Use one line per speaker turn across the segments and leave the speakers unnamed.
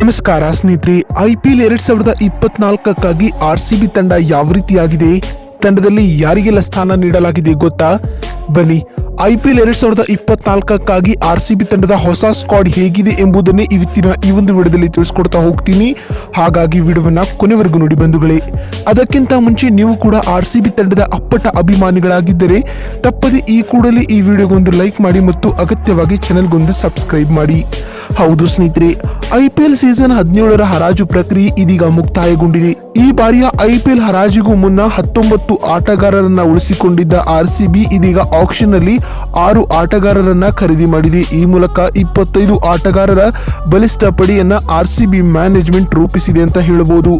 ನಮಸ್ಕಾರ ಸ್ನೇಹಿತರೆ, IPL 2024ಕ್ಕಾಗಿ RCB ತಂಡ ಯಾವ ರೀತಿಯಾಗಿದೆ, ತಂಡದಲ್ಲಿ ಯಾರಿಗೆಲ್ಲ ಸ್ಥಾನ ನೀಡಲಾಗಿದೆ ಗೊತ್ತಾ? ಬನ್ನಿ, IPL 2024ಕ್ಕಾಗಿ RCB ತಂಡದ ಹೊಸ ಸ್ಕ್ವಾಡ್ ಹೇಗಿದೆ ಎಂಬುದನ್ನೇ ಇವತ್ತಿನ ಈ ಒಂದು ವಿಡಿಯೋದಲ್ಲಿ ತಿಳಿಸ್ಕೊಡ್ತಾ ಹೋಗ್ತೀನಿ. ಹಾಗಾಗಿ ವಿಡಿಯೋವನ್ನ ಕೊನೆವರೆಗೂ ನೋಡಿ ಬಂಧುಗಳೇ. ಅದಕ್ಕಿಂತ ಮುಂಚೆ ನೀವು ಕೂಡ RCB ತಂಡದ ಅಪ್ಪಟ ಅಭಿಮಾನಿಗಳಾಗಿದ್ದರೆ ತಪ್ಪದೆ ಈ ಕೂಡಲೇ ಈ ವಿಡಿಯೋಗೊಂದು ಲೈಕ್ ಮಾಡಿ ಮತ್ತು ಅಗತ್ಯವಾಗಿ ಚಾನೆಲ್ಗೊಂದು ಸಬ್ಸ್ಕ್ರೈಬ್ ಮಾಡಿ. ಹೌದು ಸ್ನೇಹಿತರೆ, IPL ಸೀಸನ್ 17ರ ಹರಾಜು ಪ್ರಕ್ರಿಯೆ ಇದೀಗ ಮುಕ್ತಾಯಗೊಂಡಿದೆ. ಈ ಬಾರಿಯ IPL ಹರಾಜಿಗೂ ಮುನ್ನ 19 ಆಟಗಾರರನ್ನ ಉಳಿಸಿಕೊಂಡಿದ್ದ RCB ಇದೀಗ ಆಕ್ಷನ್ ನಲ್ಲಿ 6 ಆಟಗಾರರನ್ನ ಖರೀದಿ ಮಾಡಿದೆ. ಈ ಮೂಲಕ 25 ಆಟಗಾರರ ಬಲಿಷ್ಠ ಪಡೆಯನ್ನ RCB ಮ್ಯಾನೇಜ್ಮೆಂಟ್ ರೂಪಿಸಿದೆ ಅಂತ ಹೇಳಬಹುದು.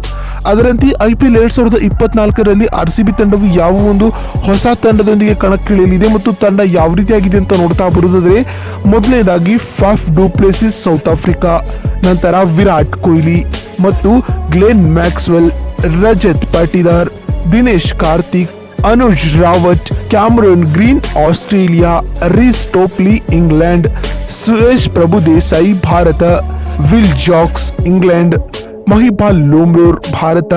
ಅದರಂತೆ IPL 2024ರಲ್ಲಿ RCB ತಂಡವು ಯಾವ ಒಂದು ಹೊಸ ತಂಡದೊಂದಿಗೆ ಕಣಕ್ಕಿಳಿಯಲಿದೆ ಮತ್ತು ತಂಡ ಯಾವ ರೀತಿಯಾಗಿದೆ ಅಂತ ನೋಡ್ತಾ ಬರುವುದಾದ್ರೆ, ಮೊದಲನೇದಾಗಿ Faf du Plessis South Africa, ನಂತರ ವಿರಾಟ್ ಕೊಹ್ಲಿ ಮತ್ತು Glenn Maxwell, Rajat Patidar, Dinesh Karthik, Anuj Rawat, Cameron Green Australia, Reece Topley England, Suresh Prabhu Desai Bharat, Will Jacks England, Mahipal Lomror Bharat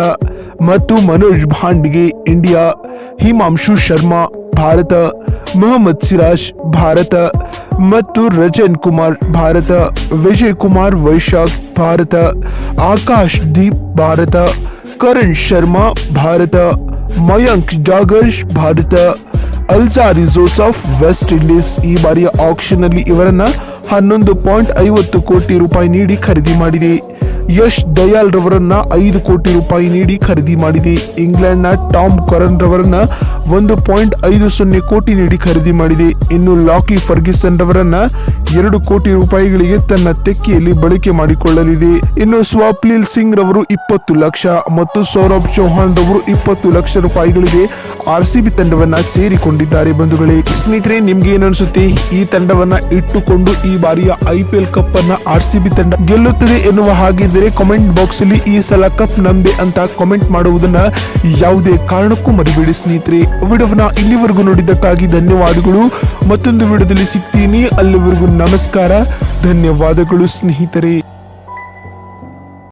ಮತ್ತು ಮನೋಜ್ ಭಾಂಡ್ಗೆ ಇಂಡಿಯಾ, ಹಿಮಾಂಶು ಶರ್ಮಾ ಭಾರತ, ಮೊಹಮ್ಮದ್ ಸಿರಾಜ್ ಭಾರತ ಮತ್ತು Rajan Kumar Bharat, Vijay Kumar Vyshak Bharat, Akash Deep Bharat, Karn Sharma Bharat, Mayank Dagar Bharat, Alzarri Joseph West Indies. ಈ ಬಾರಿಯ ಆಕ್ಷನ್ ನಲ್ಲಿ ಇವರನ್ನ 11.50 ಕೋಟಿ ರೂಪಾಯಿ ನೀಡಿ ಖರೀದಿ ಮಾಡಿದೆ. ಯಶ್ ದಯಾಲ್ ರವರನ್ನ 5 ಕೋಟಿ ರೂಪಾಯಿ ನೀಡಿ ಖರೀದಿ ಮಾಡಿದೆ. ಇಂಗ್ಲೆಂಡ್ ನ ಟಾಮ್ ಕರನ್ ರವರನ್ನ 1.50 ಕೋಟಿ ನೀಡಿ ಖರೀದಿ ಮಾಡಿದೆ. ಇನ್ನು ಲಾಕಿ ಫರ್ಗ್ಯೂಸನ್ ರವರನ್ನ 2 ಕೋಟಿ ರೂಪಾಯಿಗಳಿಗೆ ತನ್ನ ತೆಕ್ಕೆಯಲ್ಲಿ ಬಳಕೆ ಮಾಡಿಕೊಳ್ಳಲಿದೆ. ಇನ್ನು ಸ್ವಪ್ನಿಲ್ ಸಿಂಗ್ ರವರು 20 ಲಕ್ಷ ಮತ್ತು ಸೌರಭ್ ಚೌಹಾಣ್ ರವರು 20 ಲಕ್ಷ ರೂಪಾಯಿಗಳಿಗೆ RCB ತಂಡವನ್ನ ಸೇರಿಕೊಂಡಿದ್ದಾರೆ. ಬಂಧುಗಳೇ, ಸ್ನೇಹಿತರೆ, ನಿಮ್ಗೆ ಏನ್ ಅನ್ಸುತ್ತೆ? ಈ ತಂಡವನ್ನ ಇಟ್ಟುಕೊಂಡು ಈ ಬಾರಿಯ IPL ಕಪ್ ಅನ್ನ RCB ತಂಡ ಗೆಲ್ಲುತ್ತದೆ ಎನ್ನುವ ಹಾಗಿದ್ದರೆ ಕಾಮೆಂಟ್ ಬಾಕ್ಸ್ ಅಲ್ಲಿ ಈ ಸಲ ಕಪ್ ನಮ್ದೆ ಅಂತ ಕಾಮೆಂಟ್ ಮಾಡುವುದನ್ನ ಯಾವುದೇ ಕಾರಣಕ್ಕೂ ಮರಿಬೇಡಿ ಸ್ನೇಹಿತರೆ. ವಿಡಿಯೋವನ್ನ ಇಲ್ಲಿವರೆಗೂ ನೋಡಿದ್ದಕ್ಕಾಗಿ ಧನ್ಯವಾದಗಳು. ಮತ್ತೊಂದು ವಿಡಿಯೋದಲ್ಲಿ ಸಿಗ್ತೀನಿ. ಅಲ್ಲಿವರೆಗೂ ನಮಸ್ಕಾರ, ಧನ್ಯವಾದಗಳು ಸ್ನೇಹಿತರೆ.